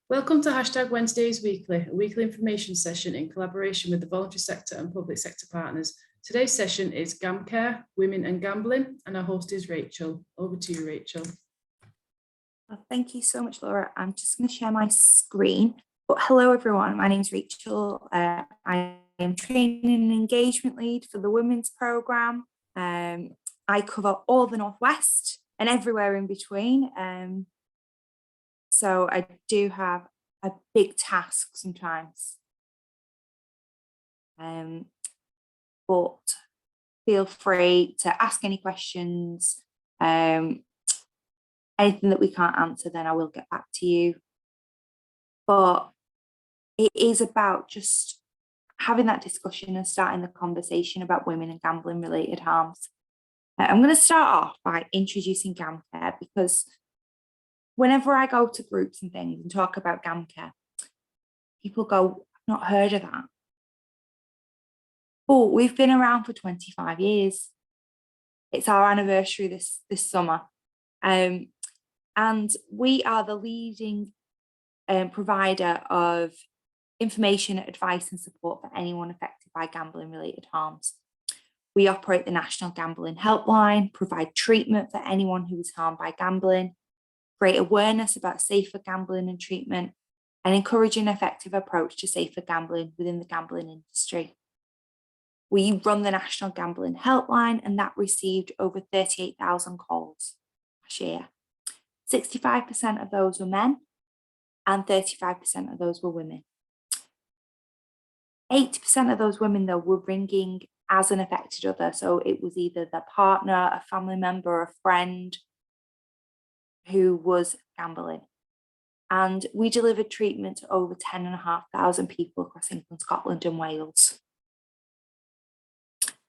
Welcome to #Wednesdays Weekly, a weekly information session in collaboration with the voluntary sector and public sector partners. Today's session is Gamcare, Women and Gambling, and our host is Rachel. Over to you, Rachel. Well, thank you so much, Laura. I'm just going to share my screen. But hello, everyone. My name is Rachel. I am training and engagement lead for the women's programme. I cover all the Northwest and everywhere in between. So I do have a big task sometimes. But feel free to ask any questions. Anything that we can't answer, then I will get back to you. But it is about just having that discussion and starting the conversation about women and gambling related harms. I'm going to start off by introducing Gamcare, because whenever I go to groups and things and talk about Gamcare, people go, I've not heard of that. But we've been around for 25 years. It's our anniversary this summer. And we are the leading provider of information, advice and support for anyone affected by gambling related harms. We operate the National Gambling Helpline, provide treatment for anyone who is harmed by gambling, create awareness about safer gambling and treatment, and encourage an effective approach to safer gambling within the gambling industry. We run the National Gambling Helpline, and that received over 38,000 calls last year. 65% of those were men and 35% of those were women. 80% of those women, though, were ringing as an affected other. So it was either their partner, a family member, a friend who was gambling. And we delivered treatment to over 10,500 people across England, Scotland and Wales.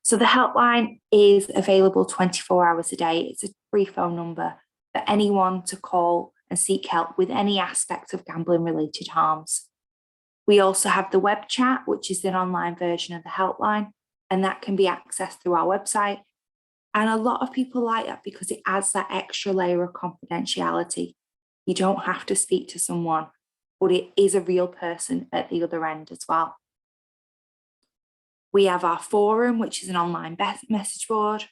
So the helpline is available 24 hours a day. It's a free phone number for anyone to call and seek help with any aspect of gambling related harms. We also have the web chat, which is an online version of the helpline, and that can be accessed through our website. And a lot of people like that because it adds that extra layer of confidentiality. You don't have to speak to someone, but it is a real person at the other end as well. We have our forum, which is an online message board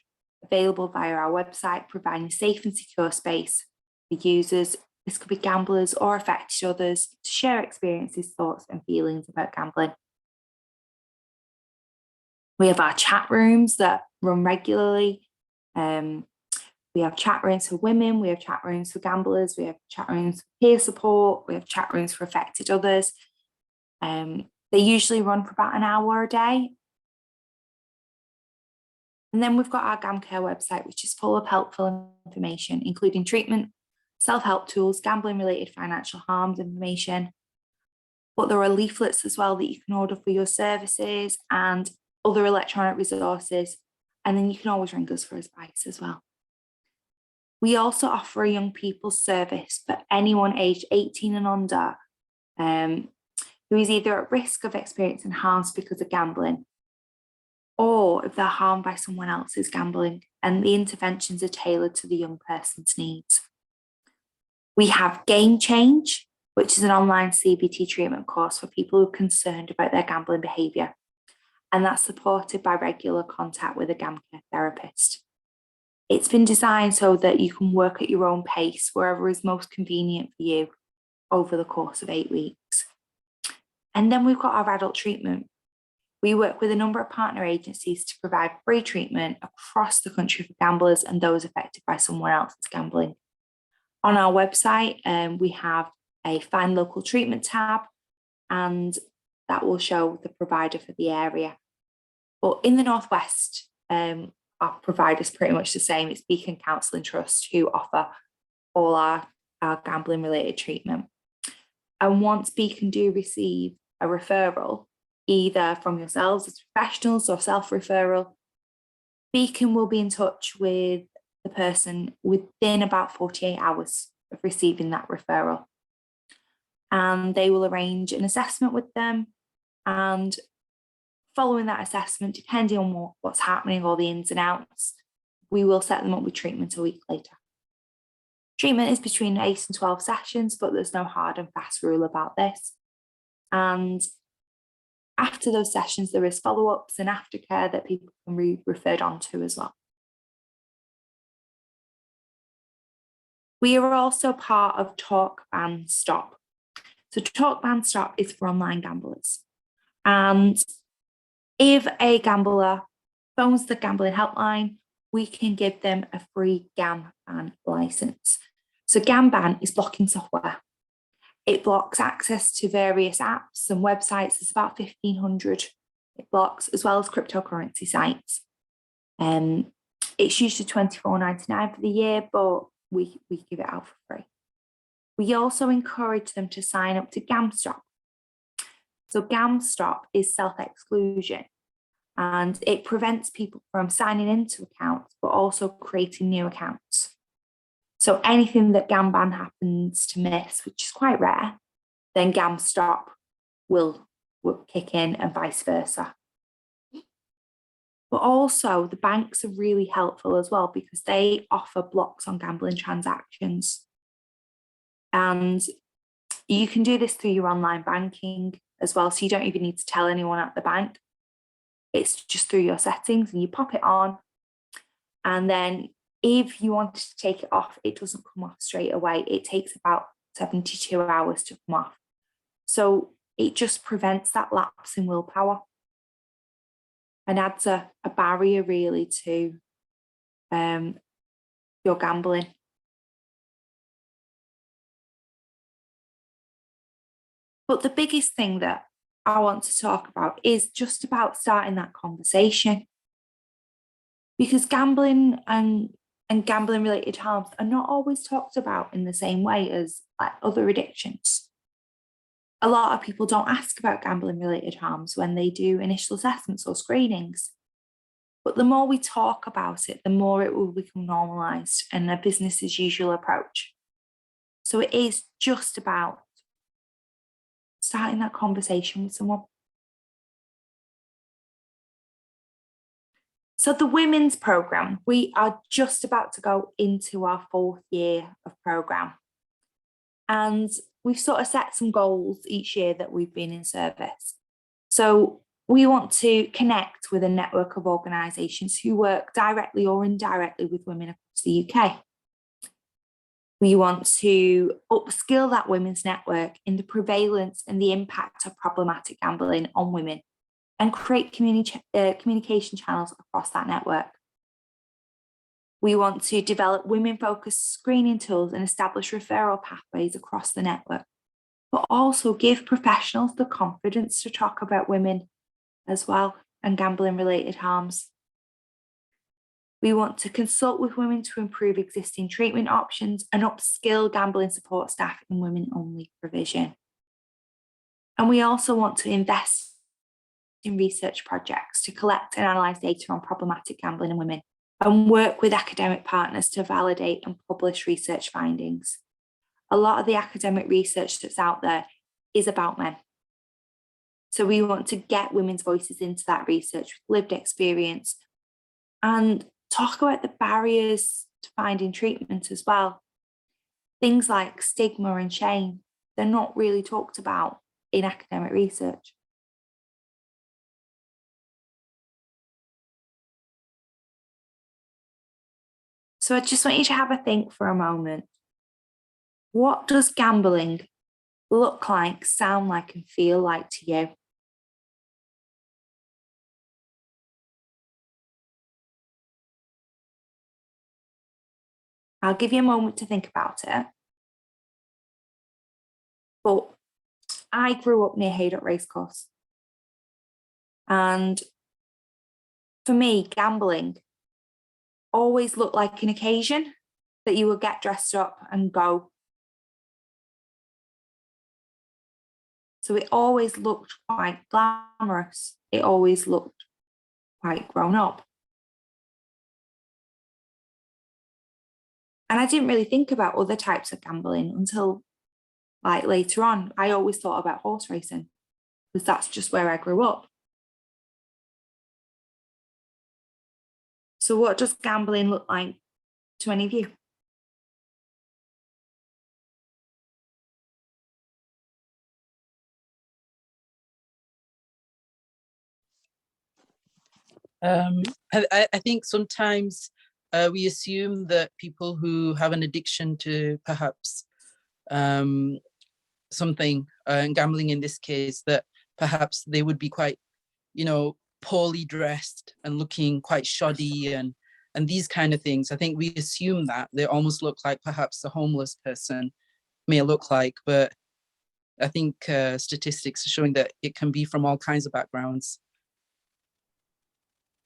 available via our website, providing a safe and secure space for users. This could be gamblers or affected others to share experiences, thoughts and feelings about gambling. We have our chat rooms that run regularly. We have chat rooms for women, we have chat rooms for gamblers, we have chat rooms for peer support, we have chat rooms for affected others. They usually run for about an hour a day. And then we've got our Gamcare website, which is full of helpful information, including treatment, self-help tools, gambling-related financial harms information. But there are leaflets as well that you can order for your services and other electronic resources. And then you can always ring us for advice as well. We also offer a young people's service for anyone aged 18 and under who is either at risk of experiencing harms because of gambling, or if they're harmed by someone else's gambling, and the interventions are tailored to the young person's needs. We have Game Change, which is an online CBT treatment course for people who are concerned about their gambling behaviour, and that's supported by regular contact with a Gamcare therapist. It's been designed so that you can work at your own pace, wherever is most convenient for you, over the course of 8 weeks. And then we've got our adult treatment. We work with a number of partner agencies to provide free treatment across the country for gamblers and those affected by someone else's gambling. On our website, we have a Find Local Treatment tab, and that will show the provider for the area. But in the Northwest, our provider is pretty much the same. It's Beacon Counselling Trust who offer all our gambling related treatment. And once Beacon do receive a referral, either from yourselves as professionals or self-referral, Beacon will be in touch with the person within about 48 hours of receiving that referral. And they will arrange an assessment with them, and following that assessment, depending on what's happening, all the ins and outs, we will set them up with treatment a week later. Treatment is between 8 and 12 sessions, but there's no hard and fast rule about this. And after those sessions, there is follow-ups and aftercare that people can be referred on to as well. We are also part of Talk Ban Stop. So Talk Ban Stop is for online gamblers. And if a gambler phones the gambling helpline, we can give them a free GAM ban license. So GAM ban is blocking software. It blocks access to various apps and websites. There's about 1,500 it blocks, as well as cryptocurrency sites. It's usually $24.99 for the year, but we give it out for free. We also encourage them to sign up to GamStop. So GamStop is self-exclusion, and it prevents people from signing into accounts, but also creating new accounts. So anything that GamBan happens to miss, which is quite rare, then GamStop will kick in and vice versa. But also the banks are really helpful as well because they offer blocks on gambling transactions. And you can do this through your online banking as well. So you don't even need to tell anyone at the bank. It's just through your settings and you pop it on. And then if you wanted to take it off, it doesn't come off straight away. It takes about 72 hours to come off. So it just prevents that lapse in willpower and adds a barrier really to your gambling. But the biggest thing that I want to talk about is just about starting that conversation. Because gambling and gambling related harms are not always talked about in the same way as like other addictions. A lot of people don't ask about gambling related harms when they do initial assessments or screenings. But the more we talk about it, the more it will become normalised and a business as usual approach. So it is just about starting that conversation with someone. So the women's programme, we are just about to go into our 4th year of programme. And we've sort of set some goals each year that we've been in service. So we want to connect with a network of organisations who work directly or indirectly with women across the UK. We want to upskill that women's network in the prevalence and the impact of problematic gambling on women and create communication channels across that network. We want to develop women-focused screening tools and establish referral pathways across the network, but also give professionals the confidence to talk about women as well and gambling-related harms. We want to consult with women to improve existing treatment options and upskill gambling support staff in women-only provision. And we also want to invest in research projects to collect and analyse data on problematic gambling in women and work with academic partners to validate and publish research findings. A lot of the academic research that's out there is about men. So we want to get women's voices into that research with lived experience and talk about the barriers to finding treatment as well. Things like stigma and shame, they're not really talked about in academic research. So I just want you to have a think for a moment. What does gambling look like, sound like, and feel like to you? I'll give you a moment to think about it. But I grew up near Haydock Racecourse. And for me, gambling always looked like an occasion that you would get dressed up and go. So it always looked quite glamorous. It always looked quite grown up. And I didn't really think about other types of gambling until like later on. I always thought about horse racing because that's just where I grew up. So what does gambling look like to any of you? I think sometimes we assume that people who have an addiction to perhaps something, and gambling in this case, that perhaps they would be quite, poorly dressed and looking quite shoddy and these kind of things. I think we assume that they almost look like perhaps a homeless person may look like, but I think statistics are showing that it can be from all kinds of backgrounds.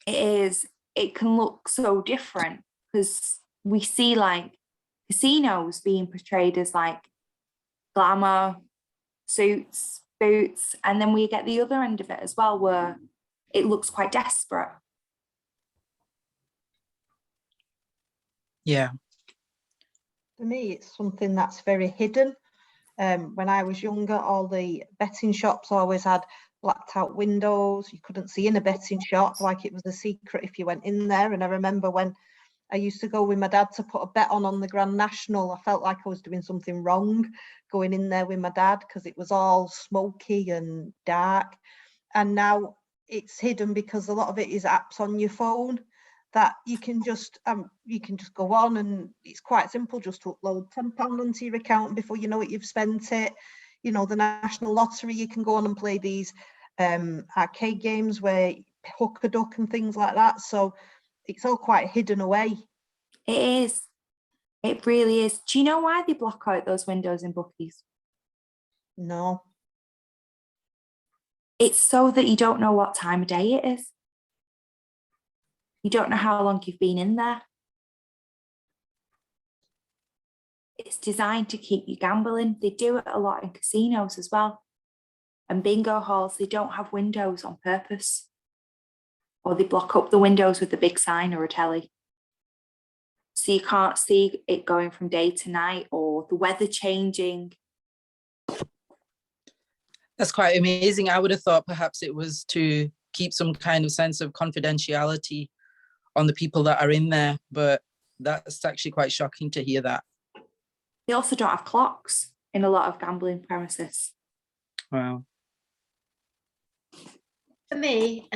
It can look so different because we see like casinos being portrayed as like glamour, suits, boots, and then we get the other end of it as well where it looks quite desperate. Yeah. For me, it's something that's very hidden. When I was younger, all the betting shops always had blacked out windows. You couldn't see in a betting shop, like it was a secret if you went in there. And I remember when I used to go with my dad to put a bet on the Grand National, I felt like I was doing something wrong going in there with my dad because it was all smoky and dark. And now it's hidden because a lot of it is apps on your phone that you can just go on, and it's quite simple, just to upload £10 onto your account. Before you know it, you've spent it. The National Lottery, you can go on and play these arcade games where hook a duck and things like that. So it's all quite hidden away. It is. It really is. Do you know why they block out those windows in bookies? No. It's so that you don't know what time of day it is. You don't know how long you've been in there. It's designed to keep you gambling. They do it a lot in casinos as well. And bingo halls, they don't have windows on purpose. Or they block up the windows with a big sign or a telly. So you can't see it going from day to night or the weather changing. That's quite amazing. I would have thought perhaps it was to keep some kind of sense of confidentiality on the people that are in there, but that's actually quite shocking to hear that. They also don't have clocks in a lot of gambling premises. Wow. For me,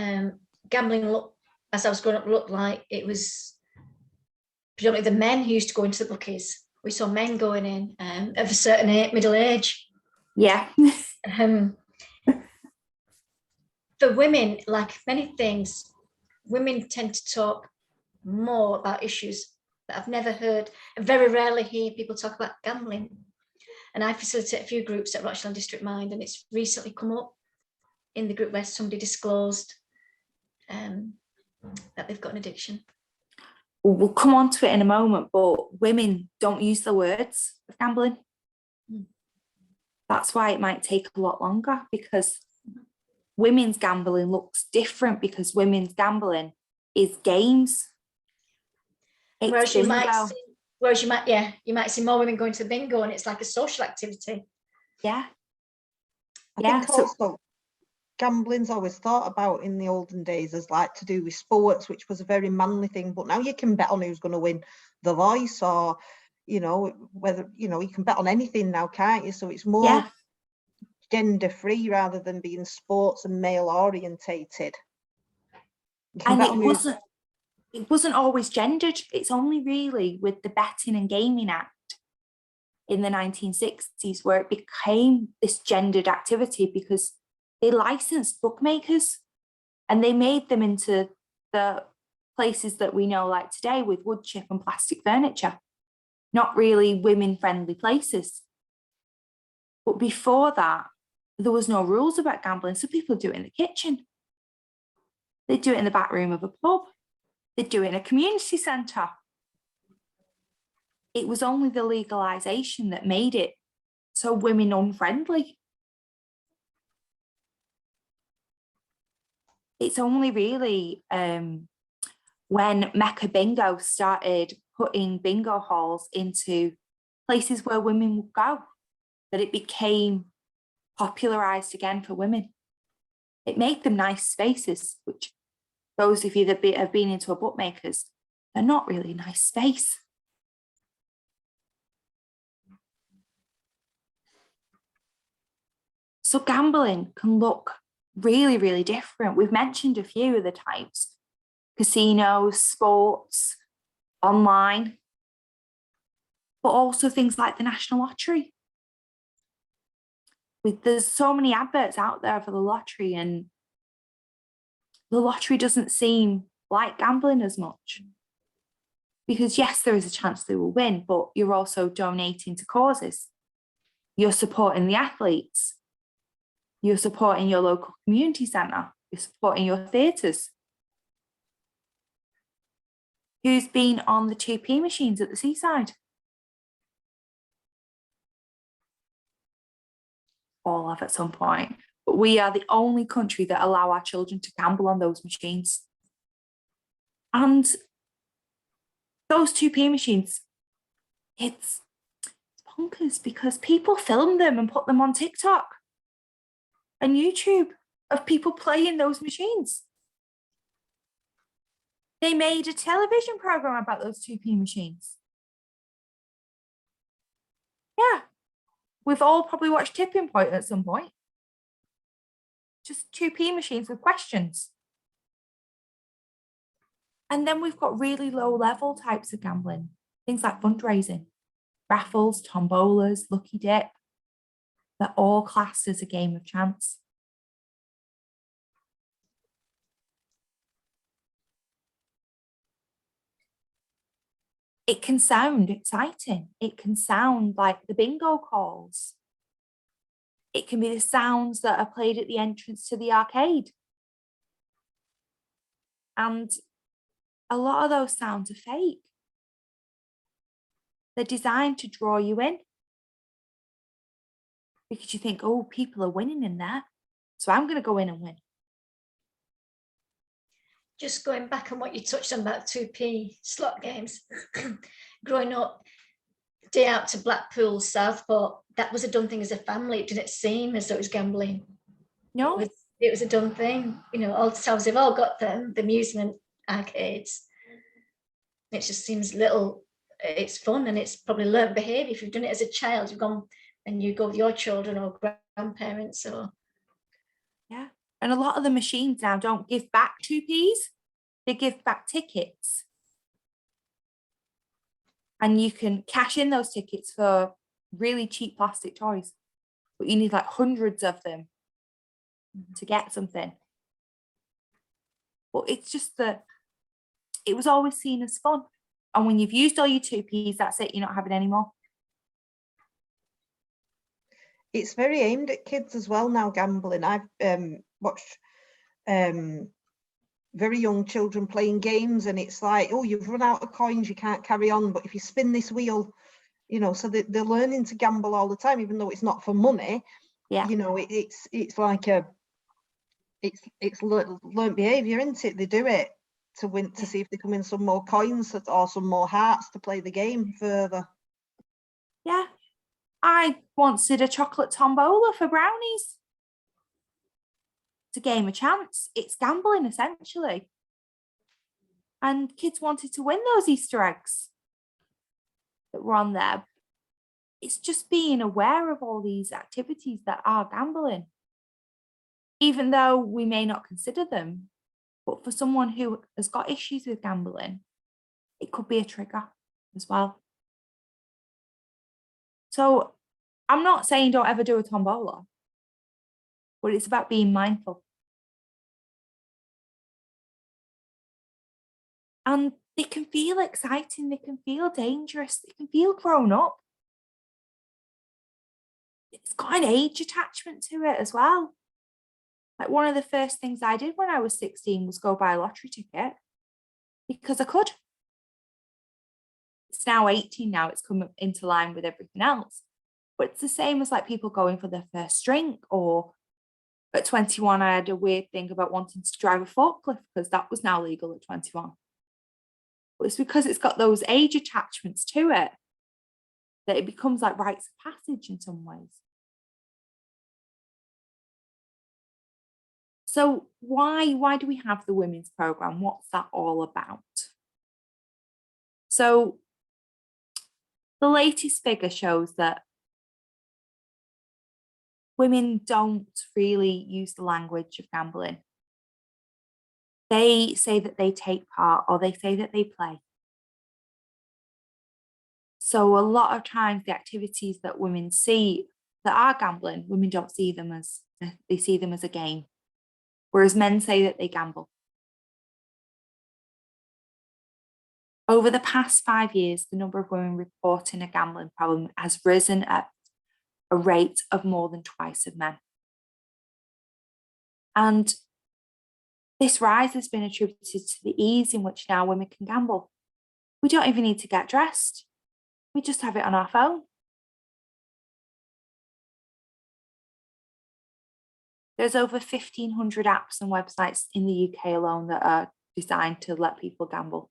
gambling, as I was growing up, looked like it was predominantly the men who used to go into the bookies. We saw men going in of a certain middle age. Yeah. For women, like many things, women tend to talk more about issues that I've never heard, and very rarely hear people talk about gambling. And I facilitate a few groups at Rochdale and District Mind, and it's recently come up in the group where somebody disclosed that they've got an addiction. We'll come on to it in a moment, but women don't use the words of gambling. That's why it might take a lot longer, because women's gambling looks different, because women's gambling is games. Whereas you might see more women going to the bingo, and it's like a social activity. Yeah. I think also gambling's always thought about in the olden days as like to do with sports, which was a very manly thing. But now you can bet on who's going to win The Voice, or whether you can bet on anything now, can't you? So it's more gender free rather than being sports and male orientated. And it wasn't always gendered. It's only really with the Betting and Gaming Act in the 1960s where it became this gendered activity, because they licensed bookmakers and they made them into the places that we know like today, with wood chip and plastic furniture, not really women-friendly places. But before that, there was no rules about gambling, so people do it in the kitchen. They do it in the back room of a pub. They do it in a community centre. It was only the legalisation that made it so women unfriendly. It's only really when Mecca Bingo started putting bingo halls into places where women would go that it became popularised again for women. It made them nice spaces, which those of you that have been into a bookmakers, they're not really a nice space. So gambling can look really, really different. We've mentioned a few of the types, casinos, sports, online, but also things like the National Lottery. There's so many adverts out there for the lottery, and the lottery doesn't seem like gambling as much. Because yes, there is a chance they will win, but you're also donating to causes. You're supporting the athletes. You're supporting your local community centre. You're supporting your theatres. Who's been on the 2p machines at the seaside? All have at some point. But we are the only country that allow our children to gamble on those machines. And those 2p machines, it's bonkers because people film them and put them on TikTok and YouTube of people playing those machines. They made a television program about those 2p machines. Yeah, we've all probably watched Tipping Point at some point. Just 2p machines with questions. And then we've got really low level types of gambling, things like fundraising, raffles, tombolas, lucky dip. They're all classed as a game of chance. It can sound exciting. It can sound like the bingo calls. It can be the sounds that are played at the entrance to the arcade. And a lot of those sounds are fake. They're designed to draw you in. Because you think, oh, people are winning in there, so I'm going to go in and win. Just going back on what you touched on about 2p slot games, growing up, day out to Blackpool, Southport, that was a done thing as a family. It didn't seem as though it was gambling. No. It was a done thing. You know, all the towns, they've all got them, the amusement arcades. It just seems little, it's fun and it's probably learned behaviour. If you've done it as a child, you've gone and you go with your children or grandparents or. Yeah. And a lot of the machines now don't give back 2p's, they give back tickets. And you can cash in those tickets for really cheap plastic toys, but you need like hundreds of them to get something. But it's just that it was always seen as fun. And when you've used all your 2p's, that's it, you're not having any more. It's very aimed at kids as well now, gambling. I've watched very young children playing games, and it's like, oh, you've run out of coins, you can't carry on, but if you spin this wheel, you know, so they're learning to gamble all the time, even though it's not for money. Yeah. You know, it's like it's learned behaviour, isn't it? They do it to win, to see if they can win some more coins or some more hearts to play the game further. Yeah. I once did a chocolate tombola for brownies. It's a game of chance. It's gambling, essentially. And kids wanted to win those Easter eggs that were on there. It's just being aware of all these activities that are gambling, even though we may not consider them. But for someone who has got issues with gambling, it could be a trigger as well. So I'm not saying don't ever do a tombola, but it's about being mindful. And they can feel exciting, they can feel dangerous, they can feel grown up. It's got an age attachment to it as well. Like one of the first things I did when I was 16 was go buy a lottery ticket because I could. It's now 18 now, it's come into line with everything else. But it's the same as like people going for their first drink, or at 21, I had a weird thing about wanting to drive a forklift because that was now legal at 21. But it's because it's got those age attachments to it that it becomes like rites of passage in some ways. So why do we have the women's programme? What's that all about? So the latest figure shows that women don't really use the language of gambling. They say that they take part or they say that they play. So a lot of times the activities that women see that are gambling, women don't see them as, they see them as a game. Whereas men say that they gamble. Over the past 5 years, the number of women reporting a gambling problem has risen at a rate of more than twice of men. And this rise has been attributed to the ease in which now women can gamble. We don't even need to get dressed. We just have it on our phone. There's over 1,500 apps and websites in the UK alone that are designed to let people gamble.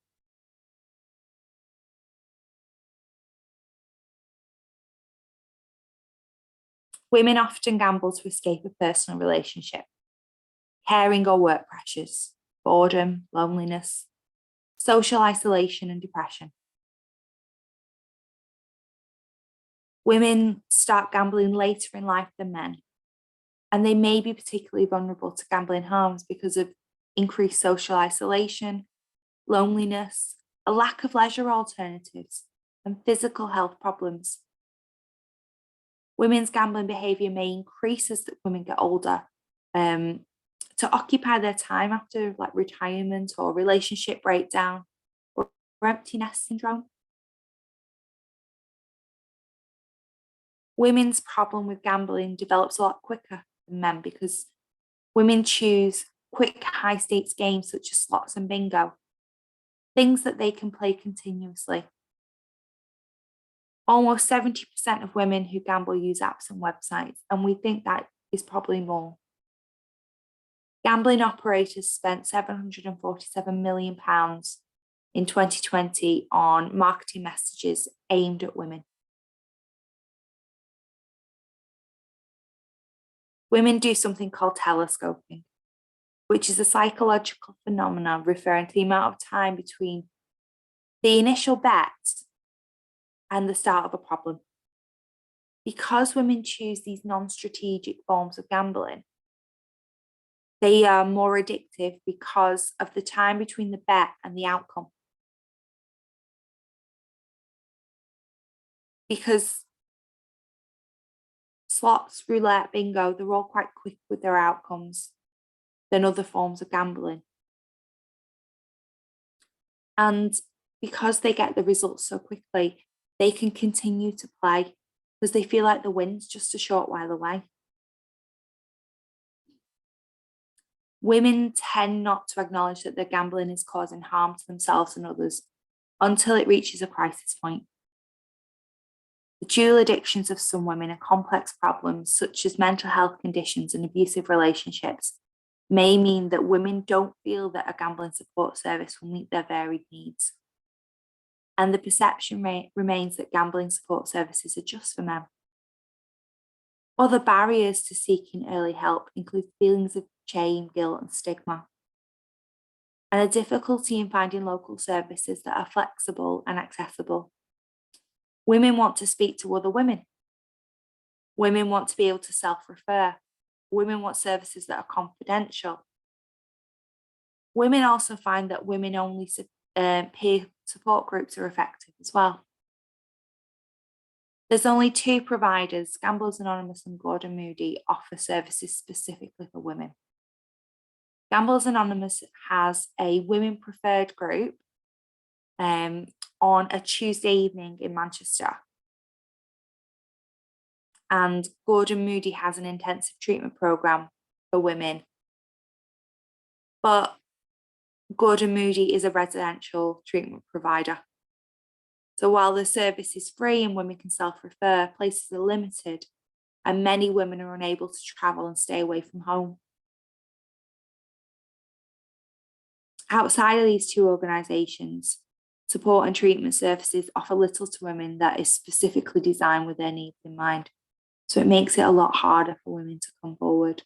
Women often gamble to escape a personal relationship, caring or work pressures, boredom, loneliness, social isolation and depression. Women start gambling later in life than men, and they may be particularly vulnerable to gambling harms because of increased social isolation, loneliness, a lack of leisure alternatives, and physical health problems. Women's gambling behaviour may increase as women get older to occupy their time after like retirement or relationship breakdown or empty nest syndrome. Women's problem with gambling develops a lot quicker than men because women choose quick high stakes games such as slots and bingo, things that they can play continuously. Almost 70% of women who gamble use apps and websites, and we think that is probably more. Gambling operators spent £747 million in 2020 on marketing messages aimed at women. Women do something called telescoping, which is a psychological phenomenon referring to the amount of time between the initial bet and the start of a problem. Because women choose these non-strategic forms of gambling, they are more addictive because of the time between the bet and the outcome. Because slots, roulette, bingo, they're all quite quick with their outcomes than other forms of gambling. And because they get the results so quickly, they can continue to play because they feel like the win's just a short while away. Women tend not to acknowledge that their gambling is causing harm to themselves and others until it reaches a crisis point. The dual addictions of some women and complex problems such as mental health conditions and abusive relationships may mean that women don't feel that a gambling support service will meet their varied needs. And the perception remains that gambling support services are just for men. Other barriers to seeking early help include feelings of shame, guilt, and stigma, and a difficulty in finding local services that are flexible and accessible. Women want to speak to other women. Women want to be able to self-refer. Women want services that are confidential. Women also find that women-only peer support groups are effective as well. There's only 2 providers, Gamblers Anonymous and Gordon Moody, offer services specifically for women. Gamblers Anonymous has a women preferred group on a Tuesday evening in Manchester. And Gordon Moody has an intensive treatment programme for women. But Gordon Moody is a residential treatment provider. So while the service is free and women can self-refer, places are limited and many women are unable to travel and stay away from home. Outside of these 2 organisations, support and treatment services offer little to women that is specifically designed with their needs in mind. So it makes it a lot harder for women to come forward.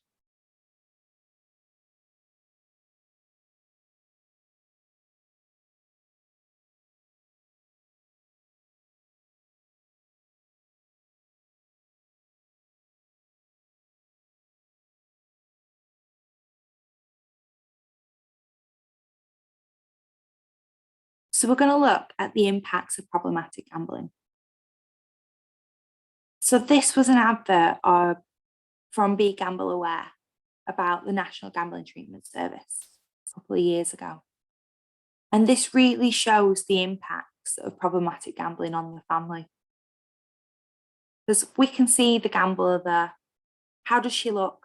So we're going to look at the impacts of problematic gambling. So this was an advert from Be Gamble Aware about the National Gambling Treatment Service a couple of years ago. And this really shows the impacts of problematic gambling on the family. Because we can see the gambler there. How does she look?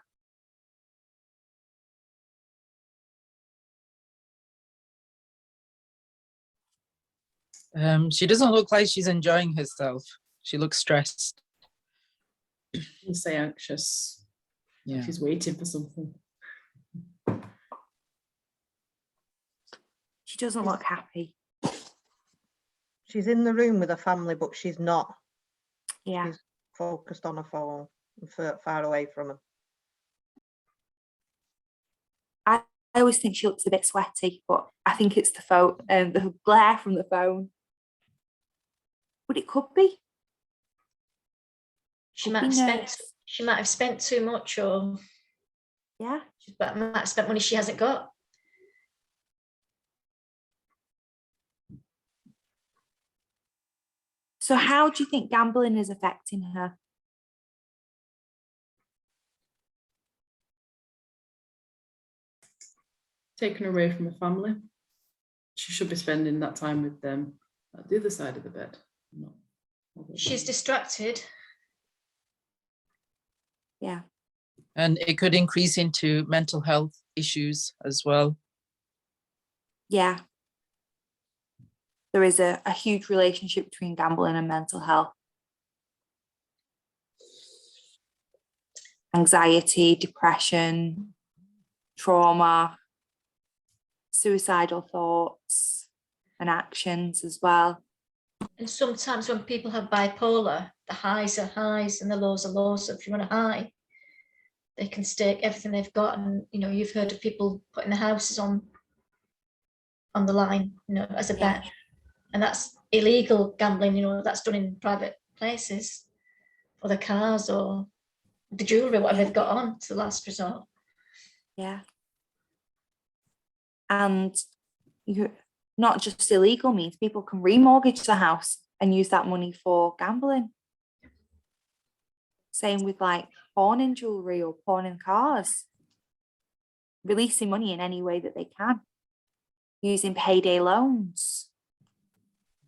She doesn't look like she's enjoying herself. She looks stressed. You say anxious. Yeah. She's waiting for something. She doesn't look happy. She's in the room with her family, but she's not. Yeah. She's focused on her phone and far away from them. I always think she looks a bit sweaty, but I think it's the phone, the glare from the phone. But it could be. She Could might be have spent. nerves. She might have spent too much, or Yeah. she might have spent money she hasn't got. So how do you think gambling is affecting her? Taken away from her family. She should be spending that time with them at the other side of the bed. She's distracted. Yeah. And it could increase into mental health issues as well. Yeah. There is a huge relationship between gambling and mental health. Anxiety, depression, trauma, suicidal thoughts and actions as well. And sometimes when people have bipolar, the highs are highs and the lows are lows. So if you're on a high, they can stake everything they've got. And, you know, you've heard of people putting their houses on the line, you know, as a bet. And that's illegal gambling, you know, that's done in private places, or the cars or the jewellery, whatever they've got on, to the last resort. Yeah. And you're not just illegal means people can remortgage the house and use that money for gambling. Same with like pawning jewellery or pawning cars. Releasing money in any way that they can. Using payday loans.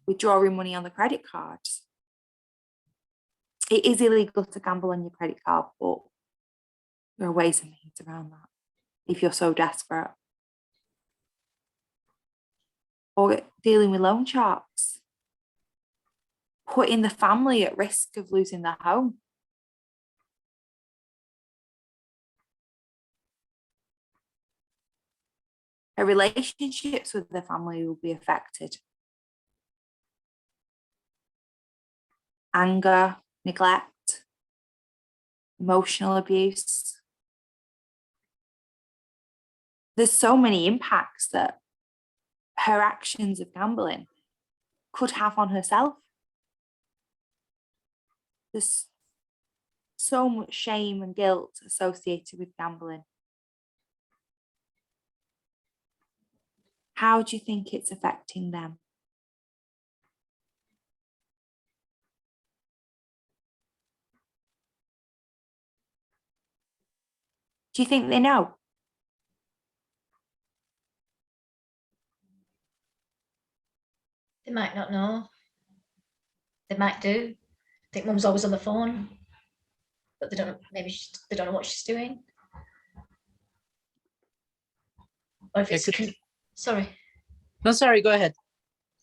Withdrawing money on the credit cards. It is illegal to gamble on your credit card, but there are ways and means around that if you're so desperate. Or dealing with loan sharks. Putting the family at risk of losing their home. Her relationships with the family will be affected. Anger, neglect, emotional abuse. There's so many impacts that her actions of gambling could have on herself. There's so much shame and guilt associated with gambling. How do you think it's affecting them? Do you think they know? They might not know. They might do. I think mum's always on the phone, but they don't. Maybe they don't know what she's doing. Or if it's sorry. No, sorry, go ahead.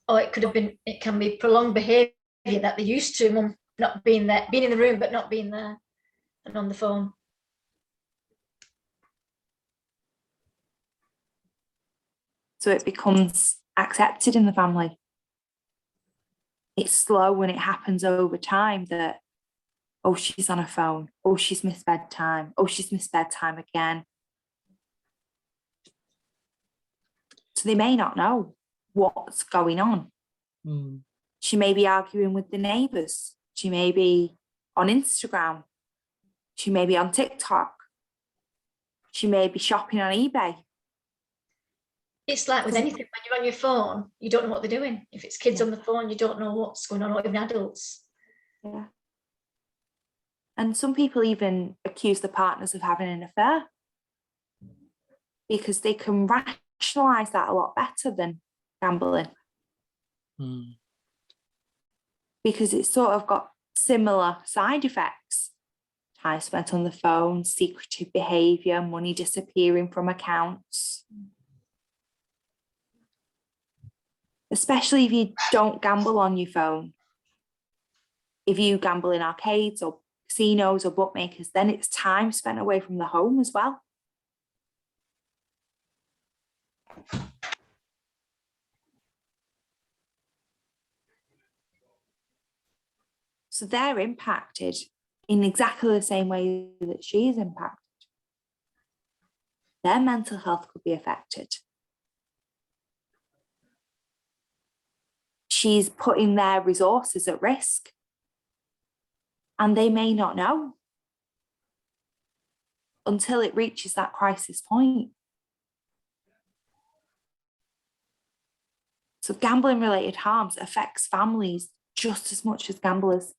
Or it could have been. It can be prolonged behaviour that they're used to. Mum not being there, being in the room but not being there, and on the phone. So it becomes accepted in the family. It's slow when it happens over time that, oh, she's on her phone. Oh, she's missed bedtime. Oh, she's missed bedtime again. So they may not know what's going on. Mm. She may be arguing with the neighbours. She may be on Instagram. She may be on TikTok. She may be shopping on eBay. It's like with anything, when you're on your phone, you don't know what they're doing. If it's kids Yeah. on the phone, you don't know what's going on, or even adults. Yeah. And some people even accuse the partners of having an affair because they can rationalise that a lot better than gambling, because it's sort of got similar side effects. Time spent on the phone, secretive behaviour, money disappearing from accounts. Especially if you don't gamble on your phone. If you gamble in arcades or casinos or bookmakers, then it's time spent away from the home as well. So they're impacted in exactly the same way that she's impacted. Their mental health could be affected. She's putting their resources at risk, and they may not know until it reaches that crisis point. So gambling related harms affects families just as much as gamblers.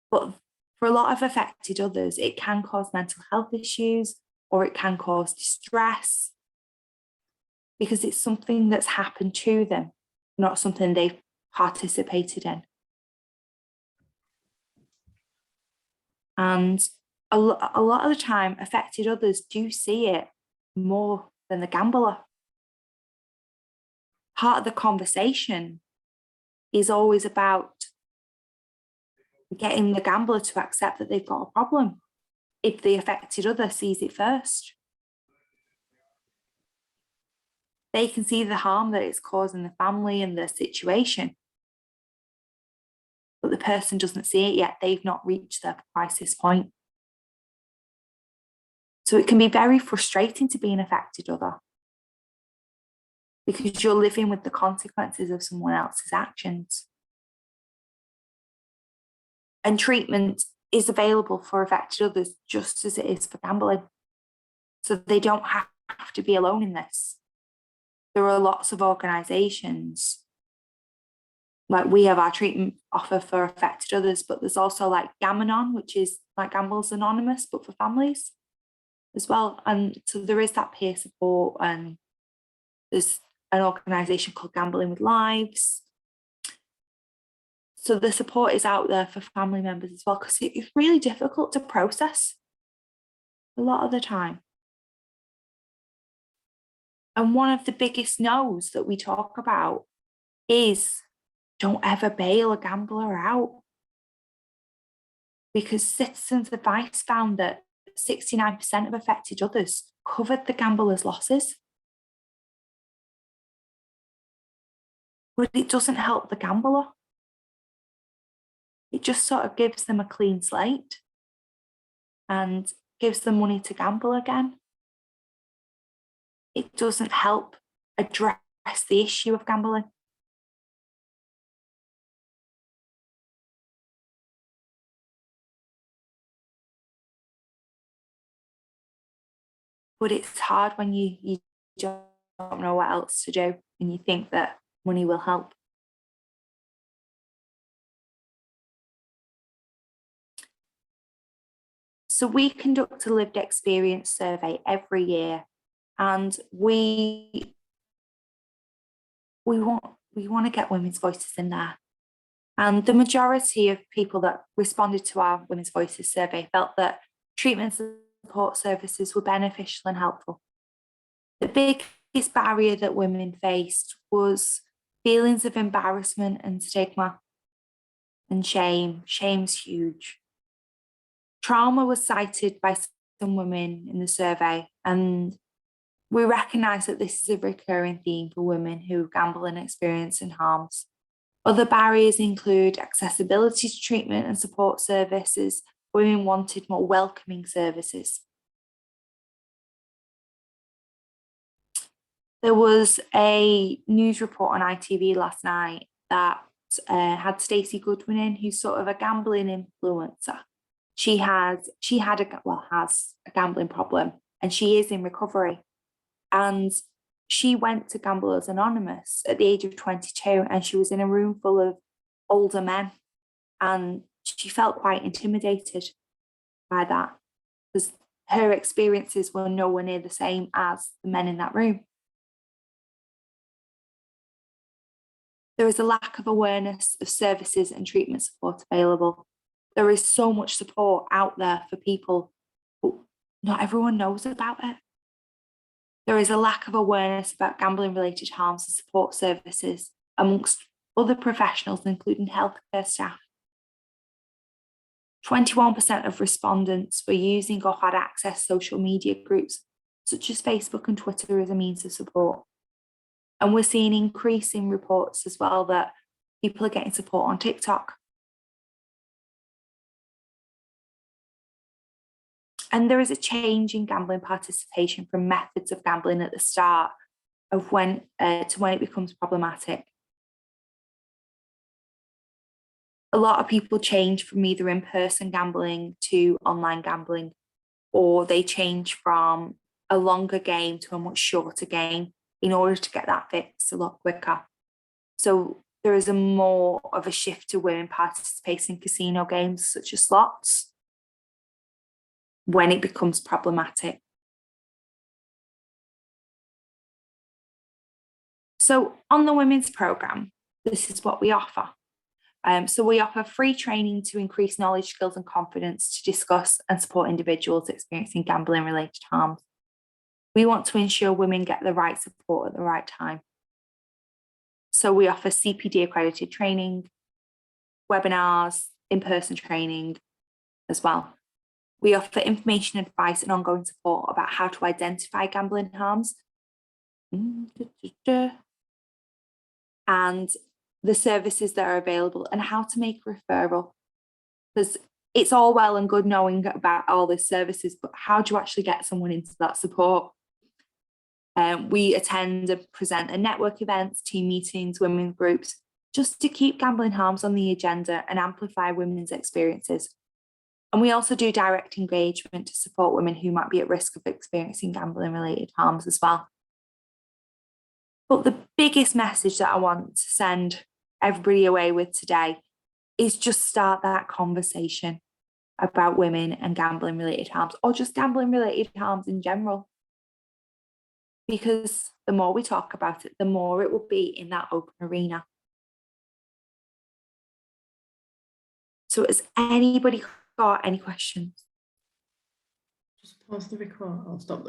But for a lot of affected others, it can cause mental health issues, or it can cause distress, because it's something that's happened to them, not something they've participated in. And a lot of the time, affected others do see it more than the gambler. Part of the conversation is always about getting the gambler to accept that they've got a problem if the affected other sees it first. They can see the harm that it's causing the family and the situation, but the person doesn't see it yet. They've not reached their crisis point. So it can be very frustrating to be an affected other, because you're living with the consequences of someone else's actions. And treatment is available for affected others just as it is for gambling. So they don't have to be alone in this. There are lots of organisations, like we have our treatment offer for affected others, but there's also like Gamanon, which is like Gamblers Anonymous, but for families as well. And so there is that peer support, and there's an organisation called Gambling with Lives. So the support is out there for family members as well, because it's really difficult to process a lot of the time. And one of the biggest no's that we talk about is don't ever bail a gambler out. Because Citizens Advice found that 69% of affected others covered the gambler's losses. But it doesn't help the gambler. It just sort of gives them a clean slate and gives them money to gamble again. It doesn't help address the issue of gambling. But it's hard when you don't know what else to do and you think that money will help. So we conduct a lived experience survey every year, and we want to get women's voices in there. And the majority of people that responded to our Women's Voices survey felt that treatment support services were beneficial and helpful. The biggest barrier that women faced was feelings of embarrassment and stigma and shame. Shame's huge. Trauma was cited by some women in the survey, and we recognise that this is a recurring theme for women who gamble and experience harms. Other barriers include accessibility to treatment and support services. Women wanted more welcoming services. There was a news report on ITV last night that had Stacey Goodwin in, who's sort of a gambling influencer. She has a gambling problem, and she is in recovery. And she went to Gamblers Anonymous at the age of 22, and she was in a room full of older men, and she felt quite intimidated by that because her experiences were nowhere near the same as the men in that room. There is a lack of awareness of services and treatment support available. There is so much support out there for people, but not everyone knows about it. There is a lack of awareness about gambling-related harms and support services amongst other professionals, including healthcare staff. 21% of respondents were using or had access to social media groups, such as Facebook and Twitter, as a means of support. And we're seeing increasing reports as well that people are getting support on TikTok. And there is a change in gambling participation from methods of gambling at the start of when to when it becomes problematic. A lot of people change from either in-person gambling to online gambling, or they change from a longer game to a much shorter game in order to get that fixed a lot quicker. So there is a more of a shift to women participating in casino games such as slots when it becomes problematic. So on the women's programme, this is what we offer. So we offer free training to increase knowledge, skills and confidence to discuss and support individuals experiencing gambling related harms. We want to ensure women get the right support at the right time. So we offer CPD accredited training, webinars, in-person training as well. We offer information, advice and ongoing support about how to identify gambling harms. And the services that are available and how to make a referral. Because it's all well and good knowing about all the services, but how do you actually get someone into that support? We attend and present at network events, team meetings, women's groups, just to keep gambling harms on the agenda and amplify women's experiences. And we also do direct engagement to support women who might be at risk of experiencing gambling related harms as well. But the biggest message that I want to send everybody away with today is just start that conversation about women and gambling related harms, or just gambling related harms in general. Because the more we talk about it, the more it will be in that open arena. So has anybody got any questions? Just pause the record. I'll stop the